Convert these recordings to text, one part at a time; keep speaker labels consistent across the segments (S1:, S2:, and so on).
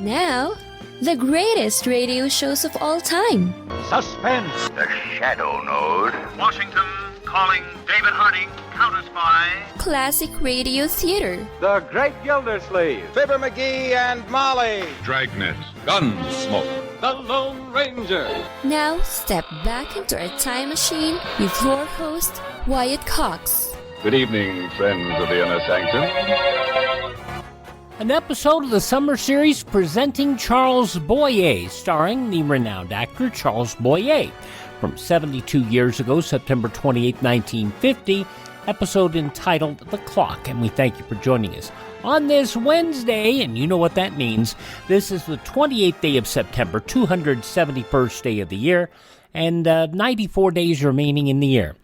S1: Now, the greatest radio shows of all time.
S2: Suspense.
S3: The Shadow Node.
S4: Washington calling David Harding, Counter Spy.
S1: Classic radio theater.
S2: The Great Gildersleeve.
S5: Fibber McGee and Molly.
S6: Dragnet. Gunsmoke.
S2: The Lone Ranger.
S1: Now, step back into our time machine with your host, Wyatt Cox.
S6: Good evening, friends of the Inner Sanctum.
S7: An episode of the summer series presenting Charles Boyer, starring the renowned actor Charles Boyer. From 72 years ago, September 28, 1950, episode entitled The Clock, and we thank you for joining us. On this Wednesday, and you know what that means, this is the 28th day of September, 271st day of the year, and 94 days remaining in the year.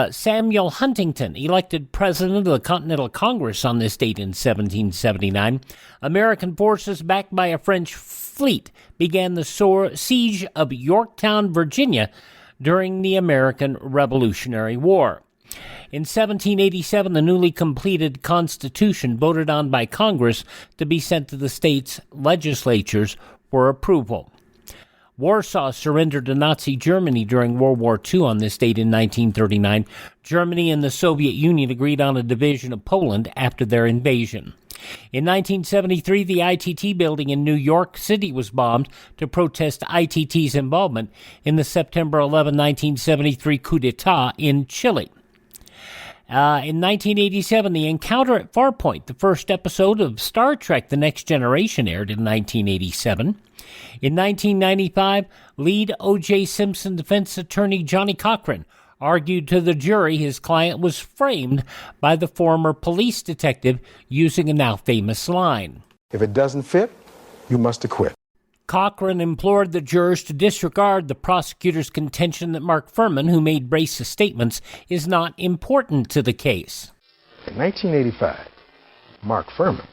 S7: Samuel Huntington, elected president of the Continental Congress on this date in 1779. American forces backed by a French fleet began the siege of Yorktown, Virginia during the American Revolutionary War. In 1787, the newly completed Constitution voted on by Congress to be sent to the states' legislatures for approval. Warsaw surrendered to Nazi Germany during World War II on this date in 1939. Germany and the Soviet Union agreed on a division of Poland after their invasion. In 1973, the ITT building in New York City was bombed to protest ITT's involvement in the September 11, 1973 coup d'etat in Chile. In 1987, The Encounter at Farpoint, the first episode of Star Trek The Next Generation, aired in 1987. In 1995, lead O.J. Simpson defense attorney Johnny Cochran argued to the jury his client was framed by the former police detective using a now-famous line.
S8: If it doesn't fit, you must acquit.
S7: Cochran implored the jurors to disregard the prosecutor's contention that Mark Fuhrman, who made racist statements, is not important to the case.
S8: In 1985, Mark Fuhrman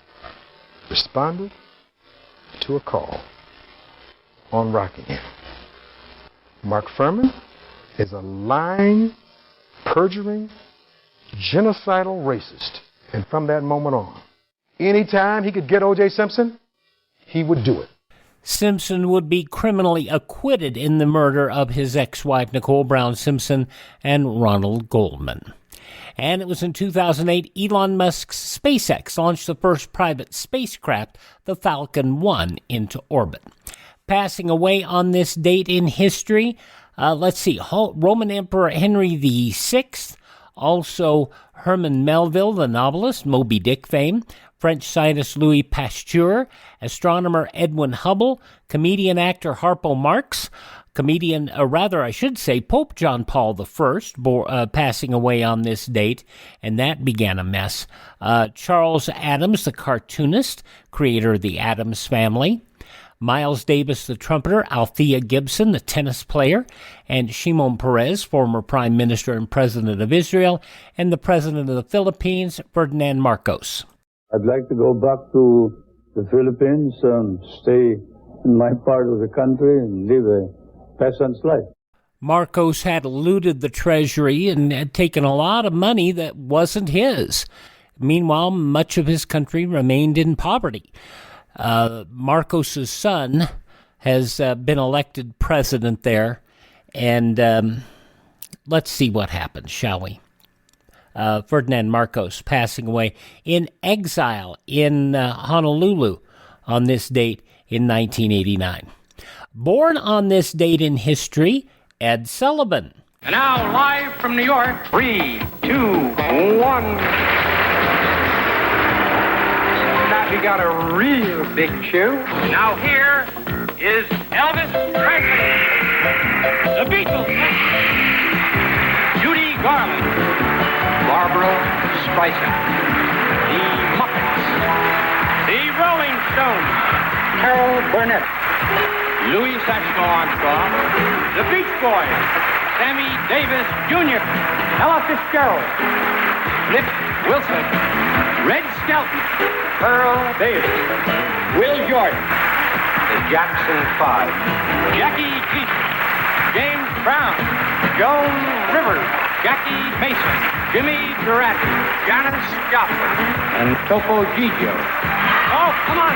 S8: responded to a call on Rockingham. Mark Fuhrman is a lying, perjuring, genocidal racist. And from that moment on, anytime he could get O.J. Simpson, he would do it.
S7: Simpson would be criminally acquitted in the murder of his ex-wife Nicole Brown Simpson and Ronald Goldman. And it was in 2008, Elon Musk's SpaceX launched the first private spacecraft, the Falcon 1, into orbit. Passing away on this date in history, Roman Emperor Henry VI, also Herman Melville, the novelist, Moby Dick fame, French scientist Louis Pasteur, astronomer Edwin Hubble, comedian actor Harpo Marx, Pope John Paul I, passing away on this date, and that began a mess. Charles Addams, the cartoonist, creator of the Addams Family, Miles Davis, the trumpeter, Althea Gibson, the tennis player, and Shimon Peres, former prime minister and president of Israel, and the president of the Philippines, Ferdinand Marcos.
S9: I'd like to go back to the Philippines and stay in my part of the country and live a peasant's life.
S7: Marcos had looted the treasury and had taken a lot of money that wasn't his. Meanwhile, much of his country remained in poverty. Marcos's son has been elected president there, and let's see what happens, shall we? Ferdinand Marcos passing away in exile in Honolulu on this date in 1989. Born on this date in history, Ed Sullivan.
S4: And now, live from New York, 3, 2, 1. Now we got a real big show. Now here is Elvis Presley, the Beatles, Judy Garland, Barbara Streisand, the Muppets, the Rolling Stones, Carol Burnett, Louis Saxon-Armstrong, the Beach Boys, Sammy Davis Jr., Ella Fitzgerald, Flip Wilson, Red Skelton, Pearl Davis, Will Jordan, the Jackson 5, Jackie Gleason, James Brown, Joan Rivers, Jackie Mason, Jimmy Durante, Janis Joplin, and Topo Gigio. Oh, come on.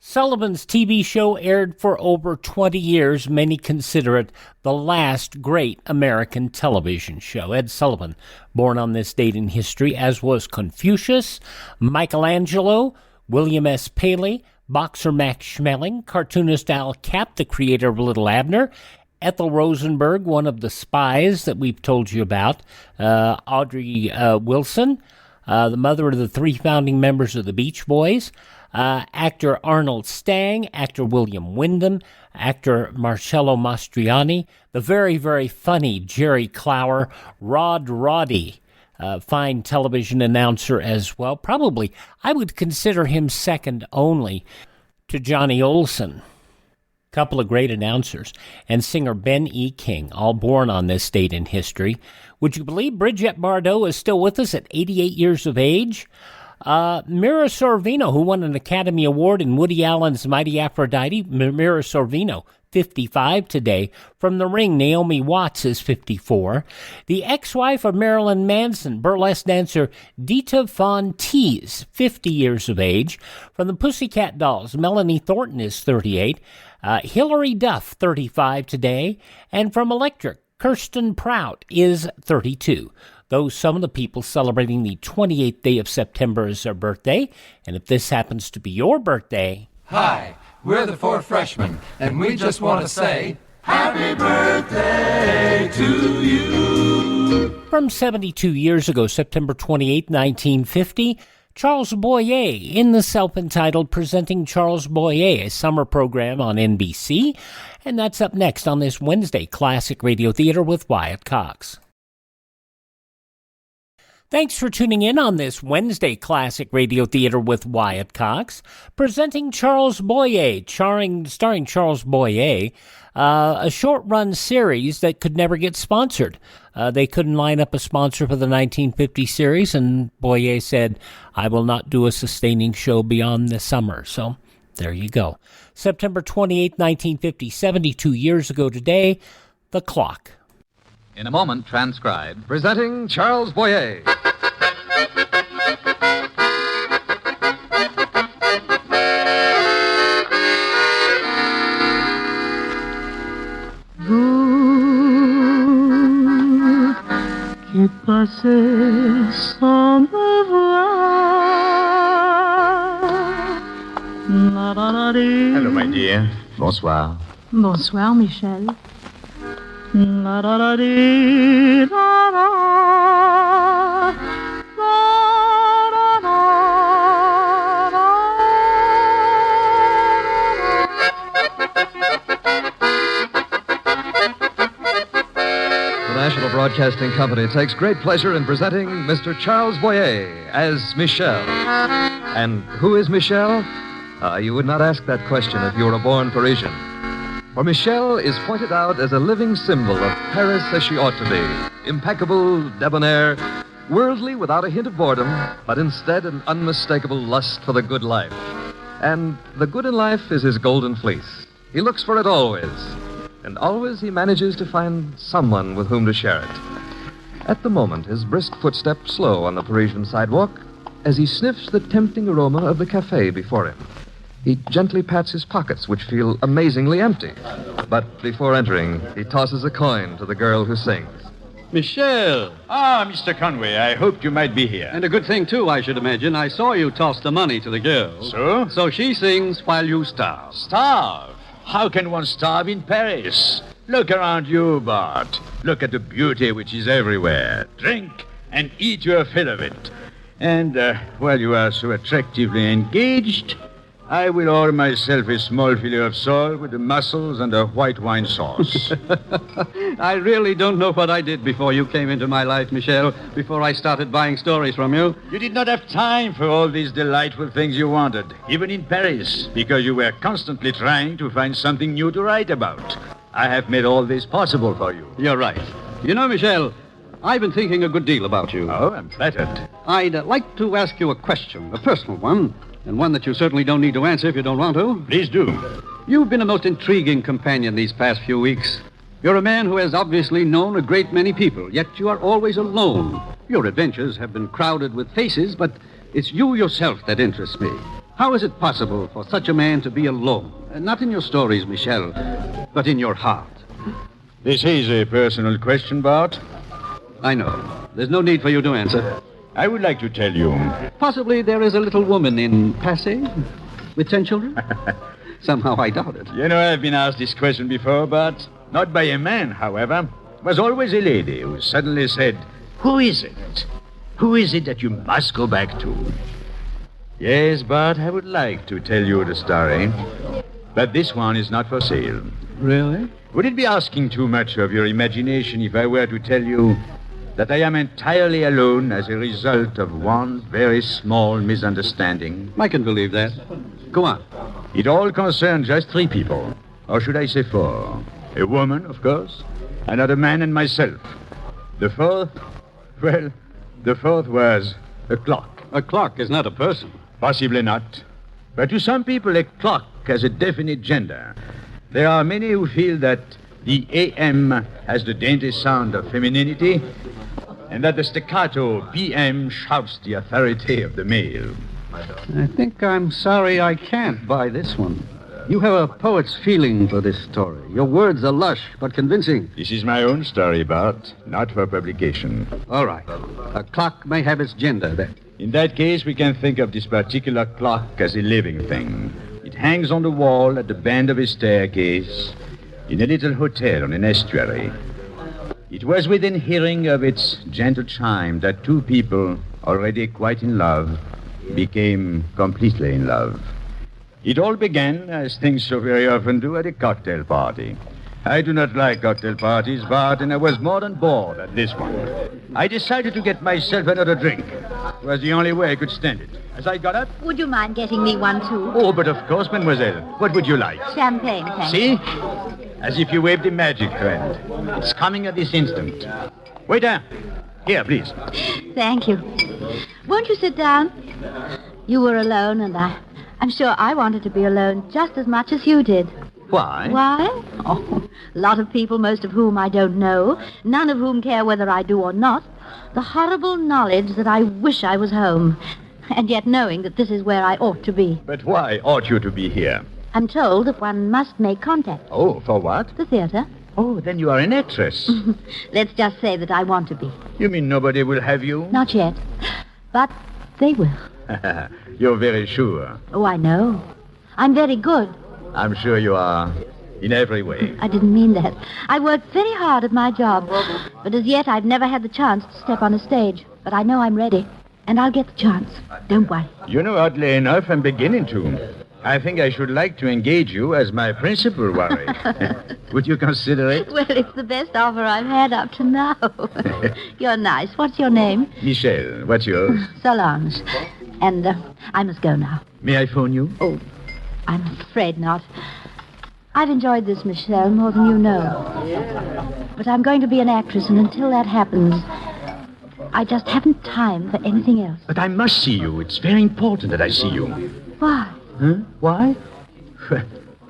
S7: Sullivan's TV show aired for over 20 years. Many consider it the last great American television show. Ed Sullivan, born on this date in history, as was Confucius, Michelangelo, William S. Paley, boxer Max Schmeling, cartoonist Al Capp, the creator of Little Abner, Ethel Rosenberg, one of the spies that we've told you about, Audrey Wilson, the mother of the three founding members of the Beach Boys, actor Arnold Stang, actor William Wyndham, actor Marcello Mastroianni, the very, very funny Jerry Clower, Rod Roddy, fine television announcer as well. Probably, I would consider him second only to Johnny Olson. Couple of great announcers, and singer Ben E. King, all born on this date in history. Would you believe Brigitte Bardot is still with us at 88 years of age? Mira Sorvino, who won an Academy Award in Woody Allen's Mighty Aphrodite. Mira Sorvino, 55 today. From The Ring, Naomi Watts is 54. The ex-wife of Marilyn Manson, burlesque dancer Dita Von Teese, 50 years of age. From the Pussycat Dolls, Melanie Thornton is 38. Hilary Duff, 35 today. And from Electric, Kirsten Prout is 32. Those some of the people celebrating the 28th day of September as their birthday. And if this happens to be your birthday...
S10: Hi, we're the Four Freshmen, and we just want to say, Happy birthday to you!
S7: From 72 years ago, September 28, 1950, Charles Boyer in the self-entitled Presenting Charles Boyer, a summer program on NBC. And that's up next on this Wednesday Classic Radio Theater with Wyatt Cox. Thanks for tuning in on this Wednesday Classic Radio Theater with Wyatt Cox, presenting Charles Boyer, starring Charles Boyer, a short-run series that could never get sponsored. They couldn't line up a sponsor for the 1950 series, and Boyer said, I will not do a sustaining show beyond the summer. So there you go. September 28, 1950, 72 years ago today, The Clock.
S11: In a moment, transcribed, presenting Charles Boyer.
S12: Vous qui passez sans me voir.
S11: Hello, my dear. Bonsoir.
S12: Bonsoir, Michel.
S11: The National Broadcasting Company takes great pleasure in presenting Mr. Charles Boyer as Mishel. And who is Mishel? You would not ask that question if you were a born Parisian. For Mishel is pointed out as a living symbol of Paris as she ought to be. Impeccable, debonair, worldly without a hint of boredom, but instead an unmistakable lust for the good life. And the good in life is his golden fleece. He looks for it always. And always he manages to find someone with whom to share it. At the moment, his brisk footsteps slow on the Parisian sidewalk as he sniffs the tempting aroma of the cafe before him. He gently pats his pockets, which feel amazingly empty. But before entering, he tosses a coin to the girl who sings.
S13: Michel!
S14: Ah, Mr. Conway, I hoped you might be here.
S13: And a good thing, too, I should imagine. I saw you toss the money to the girl.
S14: So?
S13: So she sings while you starve.
S14: Starve? How can one starve in Paris? Look around you, Bart. Look at the beauty which is everywhere. Drink and eat your fill of it. And while you are so attractively engaged, I will order myself a small fillet of sole with the mussels and a white wine sauce.
S13: I really don't know what I did before you came into my life, Michel, before I started buying stories from you.
S14: You did not have time for all these delightful things you wanted, even in Paris, because you were constantly trying to find something new to write about. I have made all this possible for you.
S13: You're right. You know, Michel, I've been thinking a good deal about you.
S14: Oh, I'm flattered.
S13: I'd like to ask you a question, a personal one, and one that you certainly don't need to answer if you don't want to.
S14: Please do.
S13: You've been a most intriguing companion these past few weeks. You're a man who has obviously known a great many people, yet you are always alone. Your adventures have been crowded with faces, but it's you yourself that interests me. How is it possible for such a man to be alone? Not in your stories, Mishel, but in your heart.
S14: This is a personal question, Bart.
S13: I know. There's no need for you to answer.
S14: I would like to tell you.
S13: Possibly there is a little woman in Passy with 10 children? Somehow I doubt it.
S14: You know, I've been asked this question before, but not by a man, however. It was always a lady who suddenly said, "Who is it? Who is it that you must go back to?" Yes, Bart, I would like to tell you the story, but this one is not for sale.
S13: Really?
S14: Would it be asking too much of your imagination if I were to tell you that I am entirely alone as a result of one very small misunderstanding?
S13: I can believe that. Go on.
S14: It all concerned just 3 people. Or should I say 4? A woman, of course, another man, and myself. The 4th, well, the 4th was a clock.
S13: A clock is not a person.
S14: Possibly not. But to some people, a clock has a definite gender. There are many who feel that the AM has the dainty sound of femininity, and that the staccato PM shouts the authority of the male.
S13: I think I'm sorry I can't buy this one. You have a poet's feeling for this story. Your words are lush, but convincing.
S14: This is my own story, Bart, not for publication.
S13: All right. A clock may have its gender, then.
S14: In that case, we can think of this particular clock as a living thing. It hangs on the wall at the bend of a staircase in a little hotel on an estuary. It was within hearing of its gentle chime that 2 people, already quite in love, became completely in love. It all began, as things so very often do, at a cocktail party. I do not like cocktail parties, Bart, and I was more than bored at this one. I decided to get myself another drink. It was the only way I could stand it. As I got up...
S15: Would you mind getting me one, too?
S14: Oh, but of course, mademoiselle. What would you like?
S15: Champagne, thank
S14: See?
S15: you.
S14: As if you waved a magic wand. It's coming at this instant. Waiter! Here, please.
S15: Thank you. Won't you sit down? You were alone, and I'm sure I wanted to be alone just as much as you did.
S14: Why?
S15: Why? Oh, a lot of people, most of whom I don't know, none of whom care whether I do or not. The horrible knowledge that I wish I was home, and yet knowing that this is where I ought to be.
S14: But why ought you to be here?
S15: I'm told that one must make contact.
S14: Oh, for what?
S15: The theater.
S14: Oh, then you are an actress.
S15: Let's just say that I want to be.
S14: You mean nobody will have you?
S15: Not yet. But they will.
S14: You're very sure.
S15: Oh, I know. I'm very good.
S14: I'm sure you are, in every way.
S15: I didn't mean that. I worked very hard at my job, but as yet I've never had the chance to step on a stage. But I know I'm ready, and I'll get the chance. Don't worry.
S14: You know, oddly enough, I'm beginning to. I think I should like to engage you as my principal worry. Would you consider it?
S15: Well, it's the best offer I've had up to now. You're nice. What's your name?
S14: Mishel. What's yours?
S15: Solange. And I must go now.
S14: May I phone you?
S15: Oh, I'm afraid not. I've enjoyed this, Michelle, more than you know. But I'm going to be an actress, and until that happens, I just haven't time for anything else.
S14: But I must see you. It's very important that I see you.
S15: Why?
S14: Huh? Why?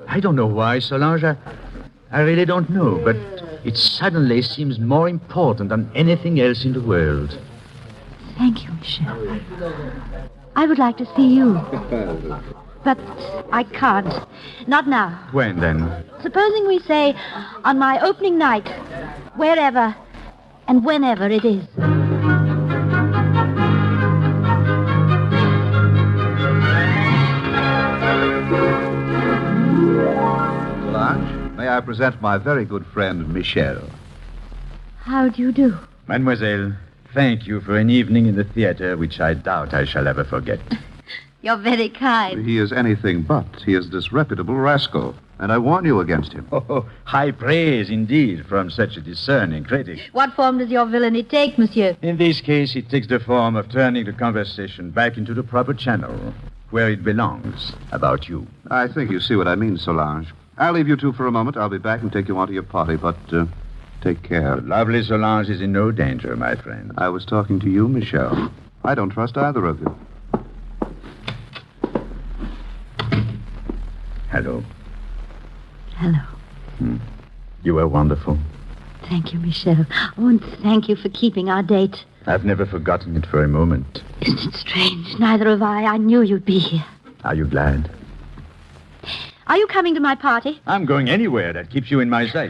S14: I don't know why, Solange. I really don't know, but it suddenly seems more important than anything else in the world.
S15: Thank you, Michelle. I would like to see you. But I can't. Not now.
S14: When, then?
S15: Supposing we say on my opening night, wherever and whenever it is.
S16: Solange, may I present my very good friend, Mishel.
S15: How do you do?
S14: Mademoiselle, thank you for an evening in the theater which I doubt I shall ever forget.
S15: You're very kind.
S16: He is anything but. He is a disreputable rascal, and I warn you against him.
S14: Oh, high praise indeed from such a discerning critic.
S15: What form does your villainy take, monsieur?
S14: In this case, it takes the form of turning the conversation back into the proper channel, where it belongs, about you.
S16: I think you see what I mean, Solange. I'll leave you two for a moment. I'll be back and take you on to your party, but take care.
S14: The lovely Solange is in no danger, my friend.
S16: I was talking to you, Michel. I don't trust either of you.
S14: Hello.
S15: Hello.
S14: You were wonderful.
S15: Thank you, Michel. Oh, and thank you for keeping our date.
S14: I've never forgotten it for a moment.
S15: Isn't it strange? Neither have I. I knew you'd be here.
S14: Are you glad?
S15: Are you coming to my party?
S14: I'm going anywhere that keeps you in my sight.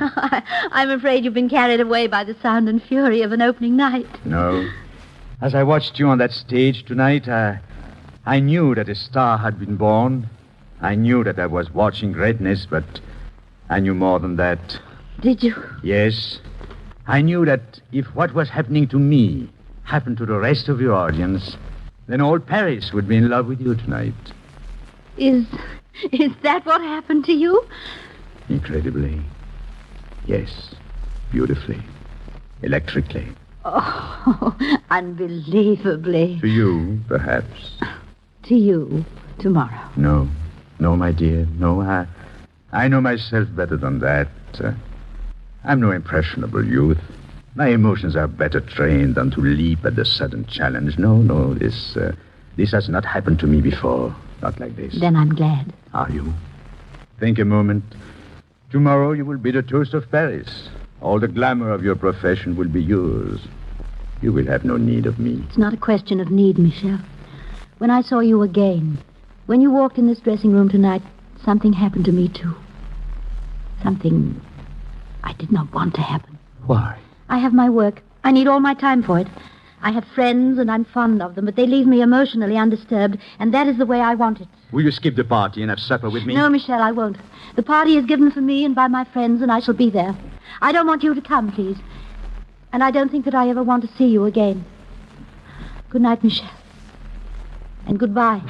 S15: I'm afraid you've been carried away by the sound and fury of an opening night.
S14: No. As I watched you on that stage tonight, I knew that a star had been born. I knew that I was watching greatness, but I knew more than that.
S15: Did you?
S14: Yes. I knew that if what was happening to me happened to the rest of your audience, then all Paris would be in love with you tonight.
S15: Is that what happened to you?
S14: Incredibly. Yes. Beautifully. Electrically.
S15: Oh, unbelievably.
S14: To you, perhaps.
S15: To you, tomorrow.
S14: No. No, my dear. No, I know myself better than that. I'm no impressionable youth. My emotions are better trained than to leap at the sudden challenge. No, this has not happened to me before. Not like this.
S15: Then I'm glad.
S14: Are you? Think a moment. Tomorrow you will be the toast of Paris. All the glamour of your profession will be yours. You will have no need of me.
S15: It's not a question of need, Mishel. When I saw you again, when you walked in this dressing room tonight, something happened to me, too. Something I did not want to happen.
S14: Why?
S15: I have my work. I need all my time for it. I have friends, and I'm fond of them, but they leave me emotionally undisturbed, and that is the way I want it.
S14: Will you skip the party and have supper with me?
S15: No, Mishel, I won't. The party is given for me and by my friends, and I shall be there. I don't want you to come, please. And I don't think that I ever want to see you again. Good night, Mishel. And goodbye.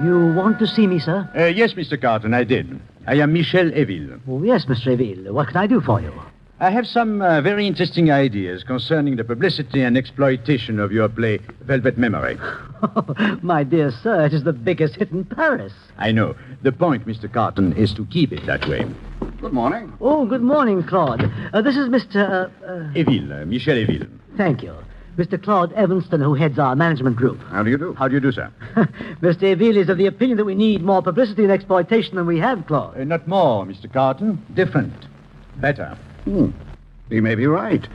S17: You want to see me, sir?
S14: Yes, Mr. Carton, I did. I am Michel Eville.
S17: Oh, yes, Mr. Eville. What can I do for you?
S14: I have some very interesting ideas concerning the publicity and exploitation of your play, Velvet Memory.
S17: My dear sir, it is the biggest hit in Paris.
S14: I know. The point, Mr. Carton, is to keep it that way.
S16: Good morning.
S17: Oh, good morning, Claude. This is Mr.
S14: Eville, Michel Eville.
S17: Thank you. Mr. Claude Evanston, who heads our management group.
S16: How do you do?
S14: How do you do, sir?
S17: Mr. Eville is of the opinion that we need more publicity and exploitation than we have, Claude.
S14: Not more, Mr. Carton. Different. Better.
S16: He may be right.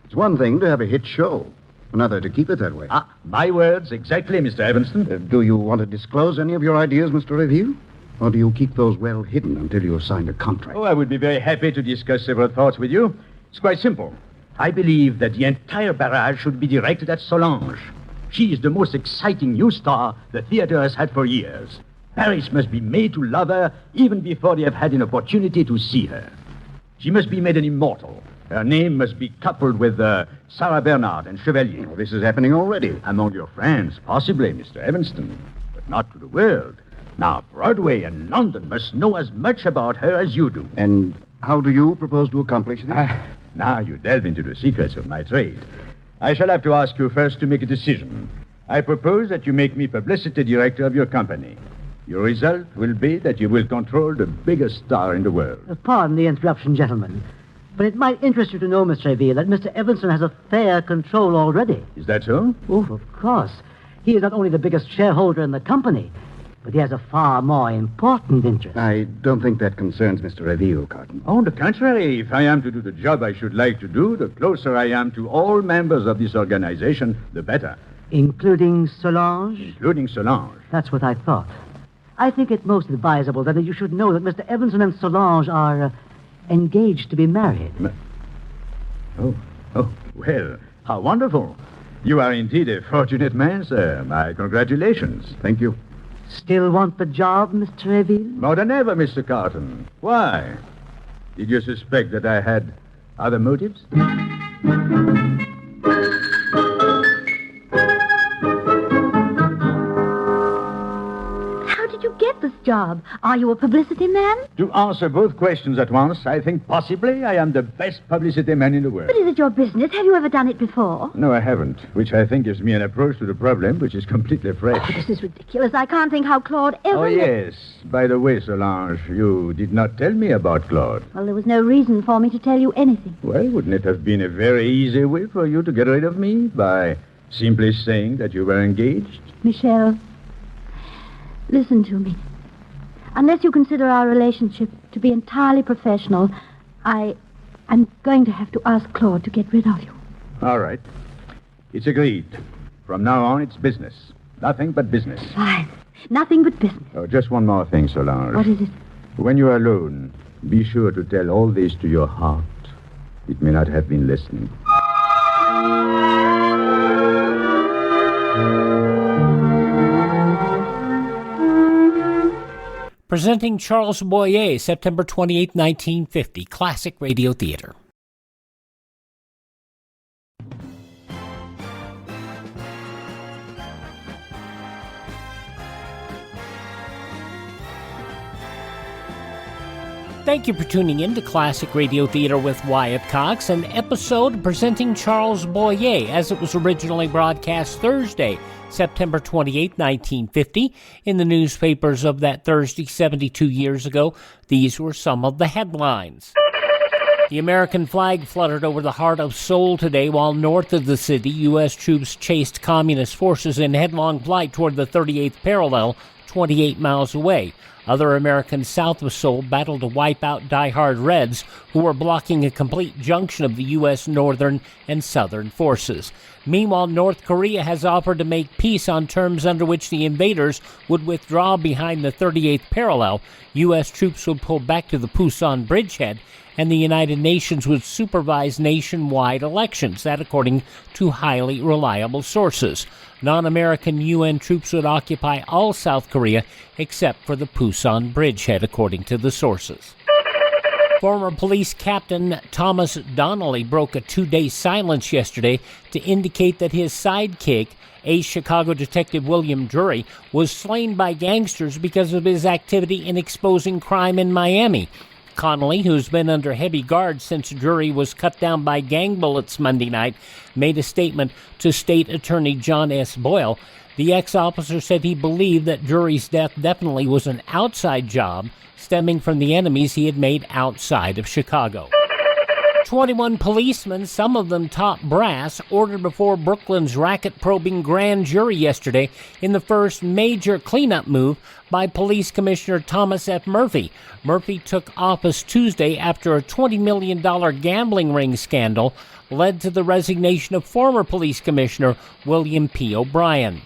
S16: It's one thing to have a hit show, another to keep it that way.
S14: My words, exactly, Mr. Evanston.
S16: Do you want to disclose any of your ideas, Mr. Revere? Or do you keep those well hidden until you have signed a contract?
S14: Oh, I would be very happy to discuss several thoughts with you. It's quite simple. I believe that the entire barrage should be directed at Solange. She is the most exciting new star the theater has had for years. Paris must be made to love her even before they have had an opportunity to see her. She must be made an immortal. Her name must be coupled with Sarah Bernard and Chevalier.
S16: Oh, this is happening already.
S14: Among your friends, possibly, Mr. Evanston, but not to the world. Now, Broadway and London must know as much about her as you do.
S16: And how do you propose to accomplish this?
S14: Now you delve into the secrets of my trade. I shall have to ask you first to make a decision. I propose that you make me publicity director of your company. Your result will be that you will control the biggest star in the world.
S17: Pardon the interruption, gentlemen. But it might interest you to know, Mr. Eville, that Mr. Evanston has a fair control already.
S14: Is that so?
S17: Oh, of course. He is not only the biggest shareholder in the company, but he has a far more important interest.
S16: I don't think that concerns Mr. Reville, Carton.
S14: On the contrary, if I am to do the job I should like to do, the closer I am to all members of this organization, the better.
S17: Including Solange?
S14: Including Solange.
S17: That's what I thought. I think it most advisable that you should know that Mr. Evanston and Solange are engaged to be married.
S14: Oh, well, how wonderful. You are indeed a fortunate man, sir. My congratulations.
S16: Thank you.
S17: Still want the job, Mr. Eville?
S14: More than ever, Mr. Carton. Why? Did you suspect that I had other motives?
S15: How did you get this job? Are you a publicity man?
S14: To answer both questions at once, I think possibly I am the best publicity man in the world.
S15: But is it your business? Have you ever done it before?
S14: No, I haven't, which I think gives me an approach to the problem which is completely fresh.
S15: Oh, this is ridiculous. I can't think how Claude ever...
S14: Oh, yes. By the way, Solange, you did not tell me about Claude.
S15: Well, there was no reason for me to tell you anything.
S14: Well, wouldn't it have been a very easy way for you to get rid of me by simply saying that you were engaged?
S15: Michel, listen to me. Unless you consider our relationship to be entirely professional, I I'm going to have to ask Claude to get rid of you.
S14: All right. It's agreed. From now on, it's business. Nothing but business.
S15: Fine. Nothing but business.
S14: Oh, just one more thing, Solange.
S15: What is it?
S14: When you are alone, be sure to tell all this to your heart. It may not have been listening.
S7: Presenting Charles Boyer, September 28, 1950, Classic Radio Theater. Thank you for tuning in to Classic Radio Theater with Wyatt Cox, an episode presenting Charles Boyer as it was originally broadcast Thursday, September 28, 1950. In the newspapers of that Thursday, 72 years ago, these were some of the headlines. The American flag fluttered over the heart of Seoul today, while north of the city, U.S. troops chased communist forces in headlong flight toward the 38th parallel, 28 miles away. Other Americans south of Seoul battled to wipe out die-hard Reds who were blocking a complete junction of the U.S. northern and southern forces. Meanwhile, North Korea has offered to make peace on terms under which the invaders would withdraw behind the 38th parallel, U.S. troops would pull back to the Pusan bridgehead, and the United Nations would supervise nationwide elections, that according to highly reliable sources. Non-American UN troops would occupy all South Korea except for the Pusan bridgehead, according to the sources. Former police captain Thomas Donnelly broke a 2-day silence yesterday to indicate that his sidekick, ace Chicago detective William Drury, was slain by gangsters because of his activity in exposing crime in Miami. Connolly, who's been under heavy guard since Drury was cut down by gang bullets Monday night, made a statement to State Attorney John S. Boyle. The ex-officer said he believed that Drury's death definitely was an outside job stemming from the enemies he had made outside of Chicago. 21 policemen, some of them top brass, ordered before Brooklyn's racket-probing grand jury yesterday in the first major cleanup move by Police Commissioner Thomas F. Murphy. Murphy took office Tuesday after a $20 million gambling ring scandal led to the resignation of former Police Commissioner William P. O'Brien.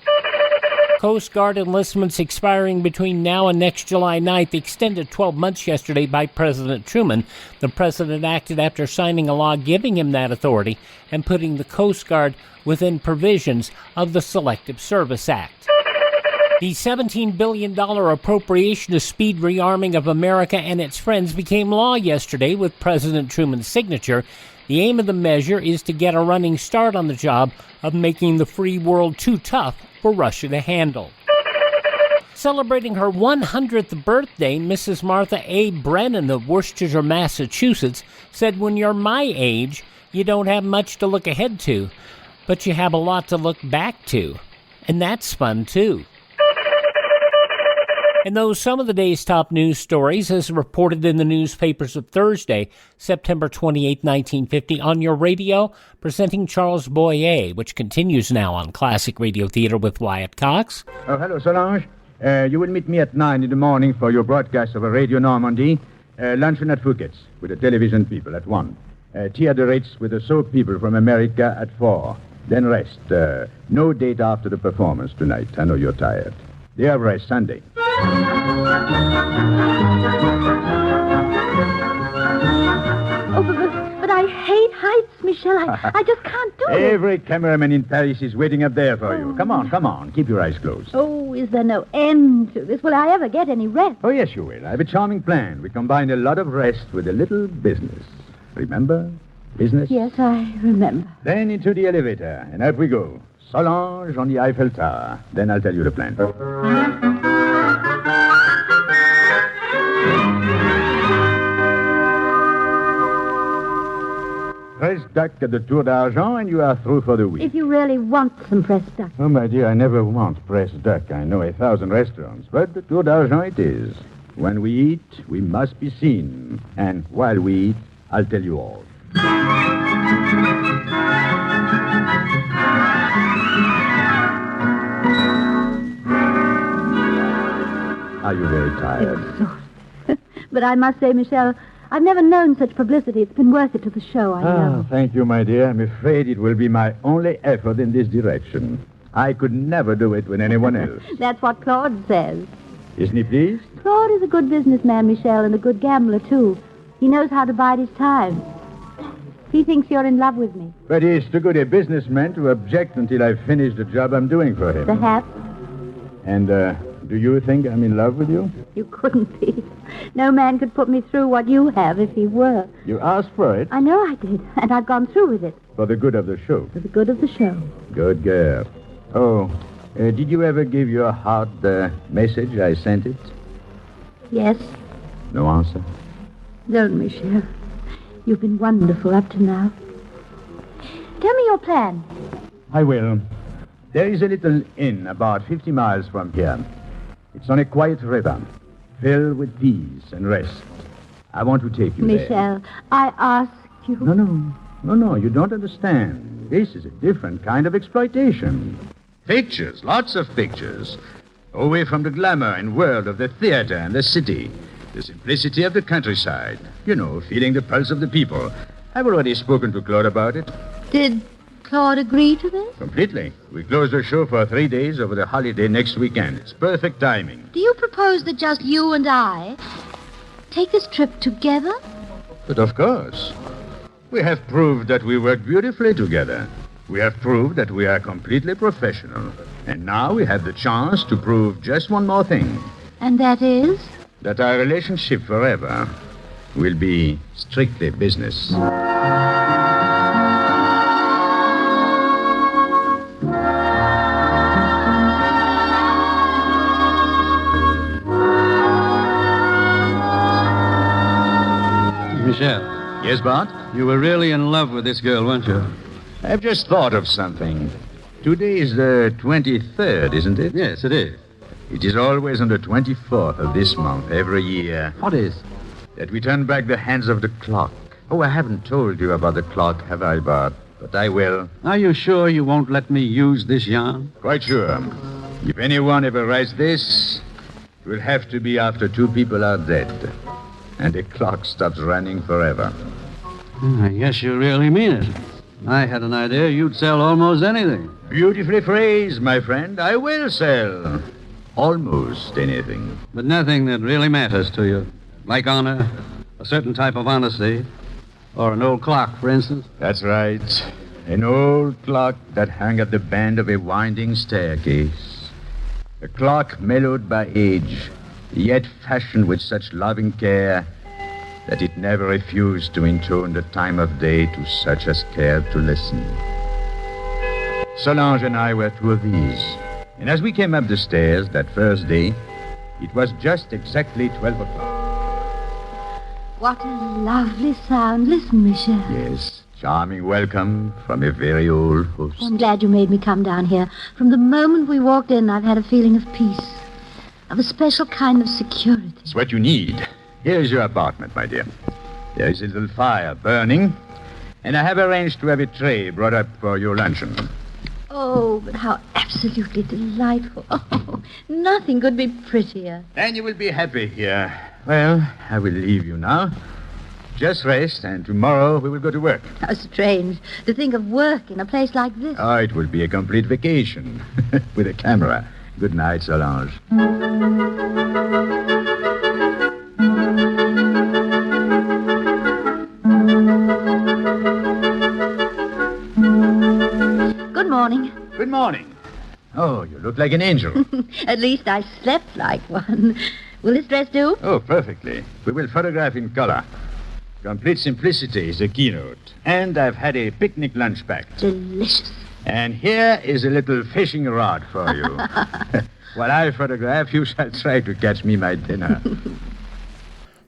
S7: Coast Guard enlistments expiring between now and next July 9th extended 12 months yesterday by President Truman. The president acted after signing a law giving him that authority and putting the Coast Guard within provisions of the Selective Service Act. The $17 billion appropriation to speed rearming of America and its friends became law yesterday with President Truman's signature. The aim of the measure is to get a running start on the job of making the free world too tough for Russia to handle. Celebrating her 100th birthday, Mrs. Martha A. Brennan of Worcester, Massachusetts, said, "When you're my age, you don't have much to look ahead to, but you have a lot to look back to. And that's fun, too." And those some of the day's top news stories as reported in the newspapers of Thursday, September 28, 1950, on your radio, presenting Charles Boyer, which continues now on Classic Radio Theater with Wyatt Cox.
S14: Oh, hello, Solange. You will meet me at 9 in the morning for your broadcast of Radio Normandy. Luncheon at Fouquet's with the television people at 1. Tea at the Ritz with the soap people from America at 4. Then rest. No date after the performance tonight. I know you're tired. Day of rest, Sunday.
S15: Oh, but I hate heights, Michel. I just can't do it.
S14: Every cameraman in Paris is waiting up there for you. Come on. Keep your eyes closed.
S15: Oh, is there no end to this? Will I ever get any rest?
S14: Oh, yes, you will. I have a charming plan. We combine a lot of rest with a little business. Remember? Business?
S15: Yes, I remember.
S14: Then into the elevator, and up we go. Solange on the Eiffel Tower. Then I'll tell you the plan. Press duck at the Tour d'Argent, and you are through for the week.
S15: If you really want some pressed duck.
S14: Oh, my dear, I never want pressed duck. I know 1,000 restaurants, but the Tour d'Argent it is. When we eat, we must be seen. And while we eat, I'll tell you all. Are you very tired?
S15: But I must say, Michel, I've never known such publicity. It's been worth it to the show, I know.
S14: Thank you, my dear. I'm afraid it will be my only effort in this direction. I could never do it with anyone else.
S15: That's what Claude says.
S14: Isn't he pleased?
S15: Claude is a good businessman, Michel, and a good gambler, too. He knows how to bide his time. He thinks you're in love with me.
S14: But he's too good a businessman to object until I've finished the job I'm doing for him.
S15: Perhaps.
S14: And, do you think I'm in love with you?
S15: You couldn't be. No man could put me through what you have if he were.
S14: You asked for it?
S15: I know I did, and I've gone through with it.
S14: For the good of the show.
S15: For the good of the show.
S14: Good girl. Oh, did you ever give your heart the message I sent it?
S15: Yes.
S14: No answer?
S15: Don't, Michel. You've been wonderful up to now. Tell me your plan.
S14: I will. There is a little inn about 50 miles from here. It's on a quiet river, filled with peace and rest. I want to take you there.
S15: Michel, I ask you...
S14: No, you don't understand. This is a different kind of exploitation. Pictures, lots of pictures. Away from the glamour and world of the theater and the city. The simplicity of the countryside. You know, feeling the pulse of the people. I've already spoken to Claude about it.
S15: Did Claude agree to this?
S14: Completely. We close the show for 3 days over the holiday next weekend. It's perfect timing.
S15: Do you propose that just you and I take this trip together?
S14: But of course. We have proved that we work beautifully together. We have proved that we are completely professional. And now we have the chance to prove just one more thing.
S15: And that is?
S14: That our relationship forever will be strictly business.
S13: Michel.
S14: Yes, Bart?
S13: You were really in love with this girl, weren't you?
S14: I've just thought of something. Today is the 23rd, isn't it?
S13: Yes, it is.
S14: It is always on the 24th of this month, every year.
S13: What is?
S14: That we turn back the hands of the clock. Oh, I haven't told you about the clock, have I, Bart? But I will.
S13: Are you sure you won't let me use this yarn?
S14: Quite sure. If anyone ever writes this, it will have to be after 2 people are dead. And the clock stops running forever.
S13: I guess you really mean it. I had an idea you'd sell almost anything.
S14: Beautifully phrased, my friend. I will sell almost anything.
S13: But nothing that really matters to you. Like honor, a certain type of honesty, or an old clock, for instance.
S14: That's right. An old clock that hung at the bend of a winding staircase. A clock mellowed by age, yet fashioned with such loving care that it never refused to intune the time of day to such as cared to listen. Solange and I were 2 of these. And as we came up the stairs that first day, it was just exactly 12 o'clock.
S15: What a lovely sound. Listen, Michel.
S14: Yes, charming welcome from a very old host.
S15: I'm glad you made me come down here. From the moment we walked in, I've had a feeling of peace, of a special kind of security.
S14: It's what you need. Here is your apartment, my dear. There is a little fire burning, and I have arranged to have a tray brought up for your luncheon.
S15: Oh, but how absolutely delightful. Oh, nothing could be prettier.
S14: And you will be happy here. Well, I will leave you now. Just rest, and tomorrow we will go to work.
S15: How strange to think of work in a place like this.
S14: Oh, it will be a complete vacation with a camera. Good night, Solange.
S15: Good morning.
S14: Good morning. Oh, you look like an angel.
S15: At least I slept like one. Will this dress do?
S14: Oh, perfectly. We will photograph in color. Complete simplicity is the keynote. And I've had a picnic lunch packed.
S15: Delicious.
S14: And here is a little fishing rod for you. While I photograph, you shall try to catch me my dinner.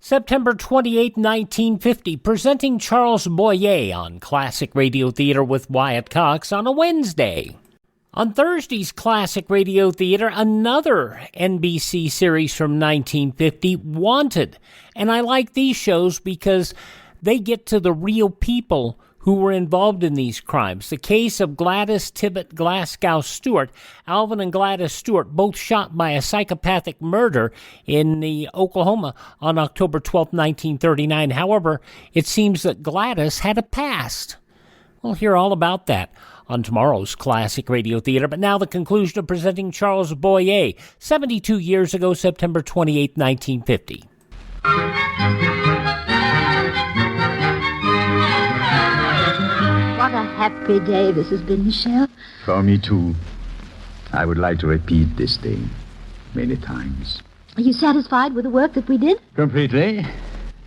S7: September 28, 1950, presenting Charles Boyer on Classic Radio Theater with Wyatt Cox on a Wednesday. On Thursday's Classic Radio Theater, another NBC series from 1950, Wanted. And I like these shows because they get to the real people who were involved in these crimes. The case of Gladys Tibbet Glasgow Stewart, Alvin and Gladys Stewart, both shot by a psychopathic murder in Oklahoma on October 12, 1939. However, it seems that Gladys had a past. We'll hear all about that on tomorrow's Classic Radio Theater. But now the conclusion of presenting Charles Boyer, 72 years ago, September 28, 1950.
S15: What a happy day this has been, Mishel.
S14: For me, too. I would like to repeat this day many times.
S15: Are you satisfied with the work that we did?
S14: Completely.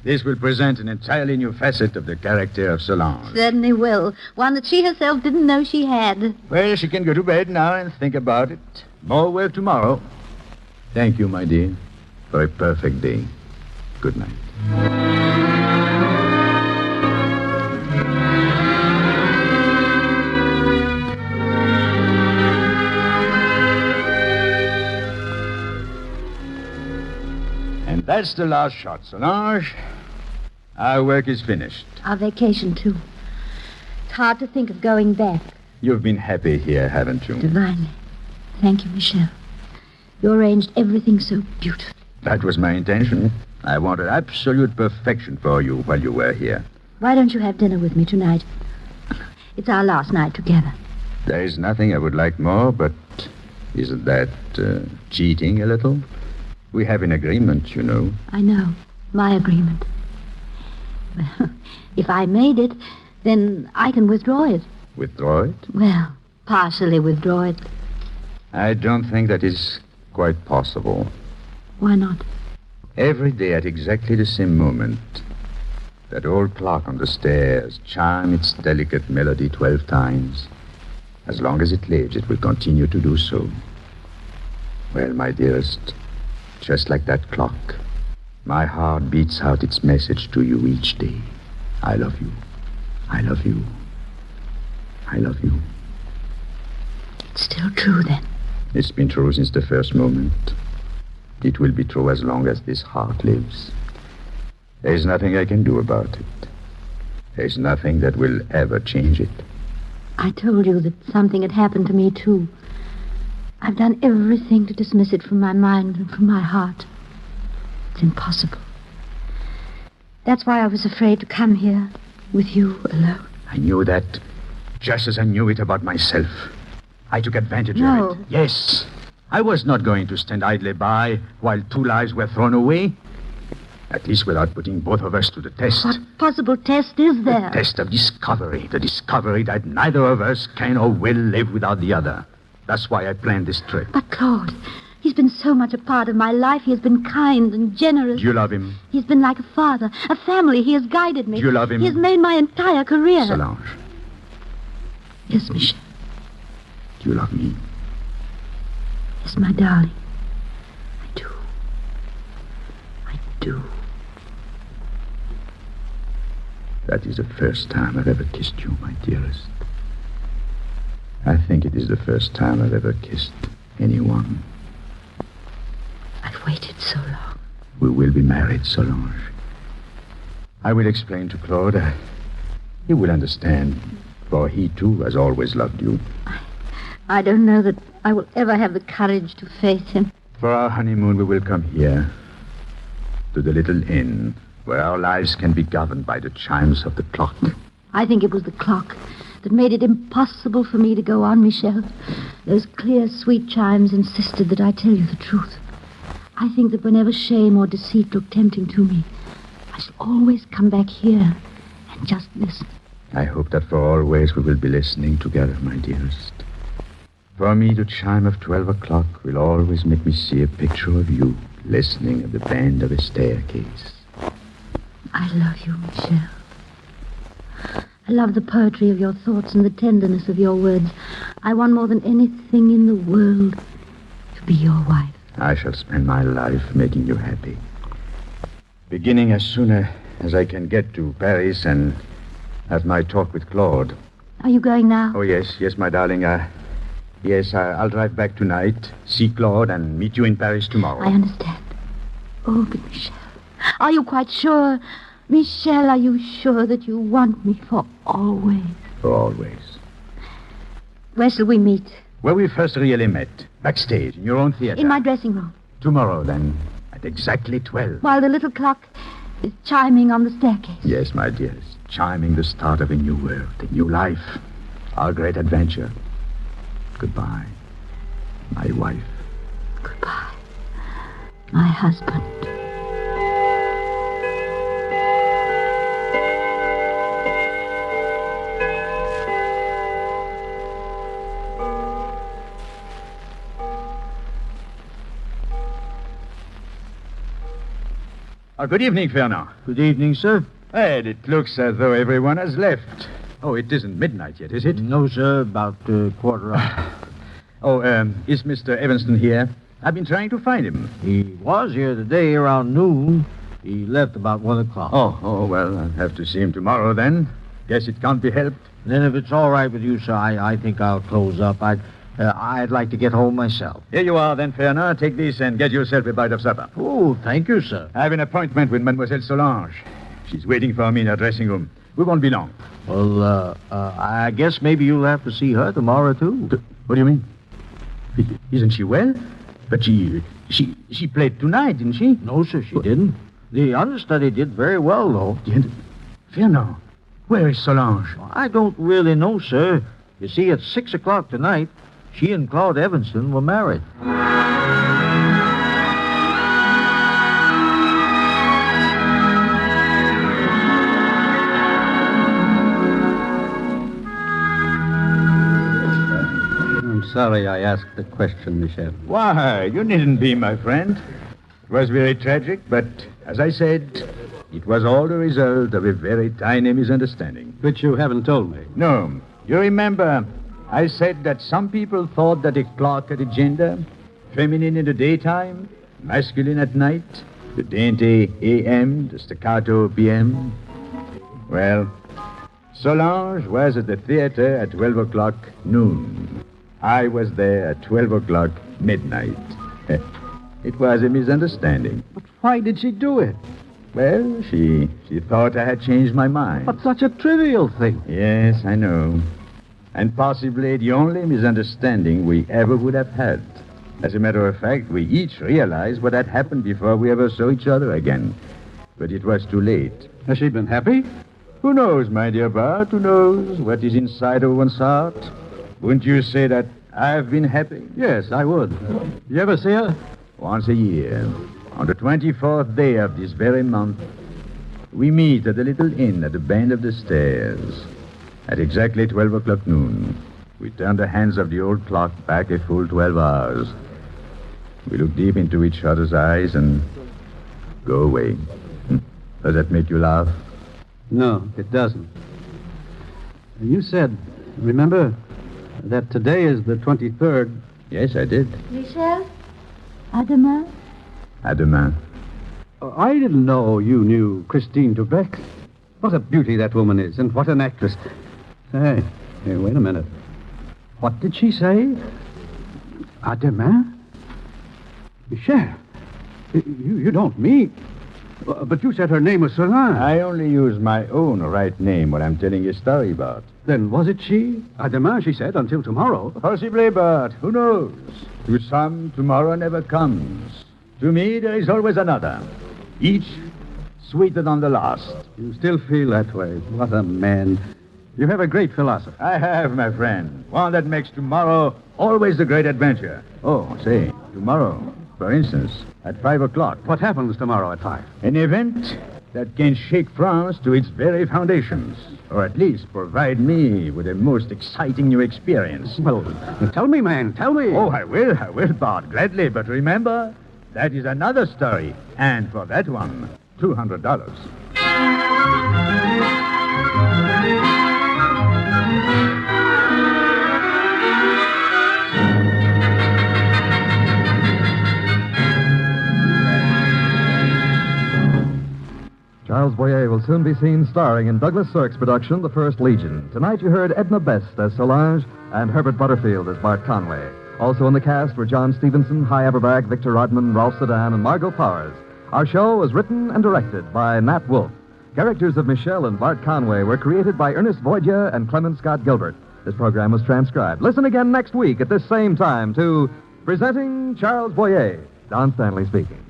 S14: This will present an entirely new facet of the character of Solange.
S15: Certainly will. One that she herself didn't know she had.
S14: Well, she can go to bed now and think about it. More work tomorrow. Thank you, my dear, for a perfect day. Good night. And that's the last shot, Solange. Our work is finished.
S15: Our vacation, too. It's hard to think of going back.
S14: You've been happy here, haven't you?
S15: Divinely. Thank you, Mishel. You arranged everything so beautifully.
S14: That was my intention. I wanted absolute perfection for you while you were here.
S15: Why don't you have dinner with me tonight? It's our last night together.
S14: There is nothing I would like more, but isn't that cheating a little? We have an agreement, you know.
S15: I know. My agreement. Well, if I made it, then I can withdraw it.
S14: Withdraw it?
S15: Well, partially withdraw it.
S14: I don't think that is quite possible.
S15: Why not?
S14: Every day at exactly the same moment, that old clock on the stairs chimes its delicate melody 12 times. As long as it lives, it will continue to do so. Well, my dearest, just like that clock, my heart beats out its message to you each day. I love you. I love you. I love you.
S15: It's still true, then?
S14: It's been true since the first moment. It will be true as long as this heart lives. There's nothing I can do about it. There's nothing that will ever change it.
S15: I told you that something had happened to me, too. I've done everything to dismiss it from my mind and from my heart. It's impossible. That's why I was afraid to come here with you alone.
S14: I knew that, just as I knew it about myself. I took advantage of it. Yes. I was not going to stand idly by while 2 lives were thrown away. At least without putting both of us to the test.
S15: What possible test is there?
S14: The test of discovery. The discovery that neither of us can or will live without the other. That's why I planned this trip.
S15: But Claude, he's been so much a part of my life. He has been kind and generous.
S14: Do you love him?
S15: He's been like a father, a family. He has guided me.
S14: Do you love him?
S15: He has made my entire career.
S14: Solange.
S15: Yes, Mishel.
S14: Do you love me?
S15: Yes, my darling. I do. I do.
S14: That is the first time I've ever kissed you, my dearest. I think it is the first time I've ever kissed anyone.
S15: I've waited so long.
S14: We will be married, Solange. I will explain to Claude. He will understand, for he, too, has always loved you.
S15: I don't know that I will ever have the courage to face him.
S14: For our honeymoon, we will come here, to the little inn, where our lives can be governed by the chimes of the clock.
S15: I think it was the clock that made it impossible for me to go on, Mishel. Those clear, sweet chimes insisted that I tell you the truth. I think that whenever shame or deceit look tempting to me, I shall always come back here and just listen.
S14: I hope that for always we will be listening together, my dearest. For me, the chime of 12 o'clock will always make me see a picture of you listening at the bend of a staircase.
S15: I love you, Mishel. I love the poetry of your thoughts and the tenderness of your words. I want more than anything in the world to be your wife.
S14: I shall spend my life making you happy. Beginning as soon as I can get to Paris and have my talk with Claude.
S15: Are you going now?
S14: Oh, yes, my darling. I'll drive back tonight, see Claude, and meet you in Paris tomorrow.
S15: I understand. Oh, but Mishel, are you quite sure Michel, are you sure that you want me for always?
S14: For always.
S15: Where shall we meet?
S14: Where we first really met. Backstage, in your own theater.
S15: In my dressing room.
S14: Tomorrow, then, at exactly 12.
S15: While the little clock is chiming on the staircase.
S14: Yes, my dearest. Chiming the start of a new world, a new life. Our great adventure. Goodbye, my wife.
S15: Goodbye, my husband.
S14: Good evening, Fernand.
S9: Good evening, sir.
S14: Ed, it looks as though everyone has left. Oh, it isn't midnight yet, is it?
S9: No, sir, about quarter after.
S14: Is Mr. Evanston here? I've been trying to find him.
S9: He was here today around noon. He left about 1 o'clock.
S14: Well, I'll have to see him tomorrow then. Guess it can't be helped.
S9: Then if it's all right with you, sir, I think I'll close up. I'd like to get home myself.
S14: Here you are, then, Fernand. Take this and get yourself a bite of supper.
S9: Oh, thank you, sir.
S14: I have an appointment with Mademoiselle Solange. She's waiting for me in her dressing room. We won't be long.
S9: Well, I guess maybe you'll have to see her tomorrow, too.
S14: What do you mean? Isn't she well? But she played tonight, didn't she?
S9: No, sir, she didn't. The understudy did very well, though.
S14: Fernand, where is Solange?
S9: I don't really know, sir. You see, at 6 o'clock tonight, she and Claude Evanston were married.
S13: I'm sorry I asked the question, Michel.
S14: Why, you needn't be, my friend. It was very tragic, but as I said, it was all the result of a very tiny misunderstanding.
S13: Which you haven't told me.
S14: No. You remember, I said that some people thought that a clock had a gender, feminine in the daytime, masculine at night, the dainty AM, the staccato PM. Well, Solange was at the theater at 12 o'clock noon. I was there at 12 o'clock midnight. It was a misunderstanding.
S13: But why did she do it?
S14: Well, she thought I had changed my mind.
S13: But such a trivial thing.
S14: Yes, I know. And possibly the only misunderstanding we ever would have had. As a matter of fact, we each realized what had happened before we ever saw each other again. But it was too late.
S13: Has she been happy?
S14: Who knows, my dear Bart? Who knows what is inside of one's heart? Wouldn't you say that I've been happy?
S13: Yes, I would. You ever see her?
S14: Once a year. On the 24th day of this very month, we meet at a little inn at the bend of the stairs. At exactly 12 o'clock noon, we turn the hands of the old clock back a full 12 hours. We look deep into each other's eyes and go away. Does that make you laugh?
S13: No, it doesn't. You said, remember, that today is the 23rd.
S14: Yes, I did.
S15: Michel? À demain?
S14: À demain.
S13: I didn't know you knew Christine Dubec. What a beauty that woman is, and what an actress. Hey, wait a minute. What did she say? À demain? Michel, you don't mean... But you said her name was Solange.
S14: I only use my own right name when I'm telling a story, Bart.
S13: Then was it she? À demain, she said, until tomorrow.
S14: Possibly, Bart. Who knows? To some, tomorrow never comes. To me, there is always another. Each sweeter than the last.
S13: You still feel that way. What a man. You have a great philosophy.
S14: I have, my friend. One that makes tomorrow always a great adventure. Oh, say, tomorrow, for instance, at 5 o'clock.
S13: What happens tomorrow at 5?
S14: An event that can shake France to its very foundations. Or at least provide me with a most exciting new experience.
S13: Well, tell me, man, tell me.
S14: Oh, I will, Bart, gladly. But remember, that is another story. And for that one, $200.
S11: Charles Boyer will soon be seen starring in Douglas Sirk's production, The First Legion. Tonight you heard Edna Best as Solange and Herbert Butterfield as Bart Conway. Also in the cast were John Stevenson, Hy Averback, Victor Rodman, Ralph Sedan, and Margot Powers. Our show was written and directed by Nat Wolfe. characters of Mishel and Bart Conway were created by Ernest Voidya and Clement Scott Gilbert. This program was transcribed. Listen again next week at this same time to Presenting Charles Boyer. Don Stanley speaking.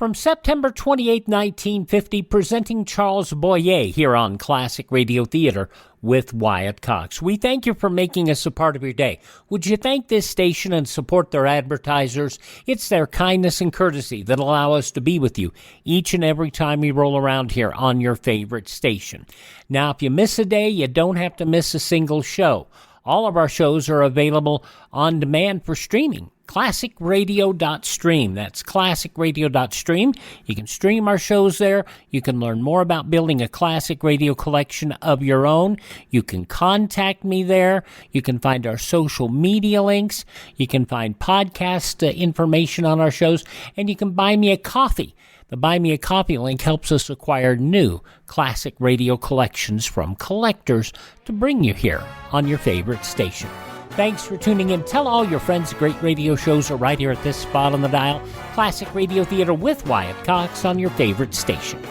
S7: From September 28, 1950, Presenting Charles Boyer here on Classic Radio Theater with Wyatt Cox. We thank you for making us a part of your day. Would you thank this station and support their advertisers? It's their kindness and courtesy that allow us to be with you each and every time we roll around here on your favorite station. Now, if you miss a day, you don't have to miss a single show. All of our shows are available on demand for streaming. ClassicRadio.stream. That's ClassicRadio.stream. You can stream our shows there. You can learn more about building a classic radio collection of your own. You can contact me there. You can find our social media links. You can find podcast information on our shows. And you can buy me a coffee. The Buy Me a Coffee link helps us acquire new classic radio collections from collectors to bring you here on your favorite station. Thanks for tuning in. Tell all your friends great radio shows are right here at this spot on the dial. Classic Radio Theater with Wyatt Cox on your favorite station.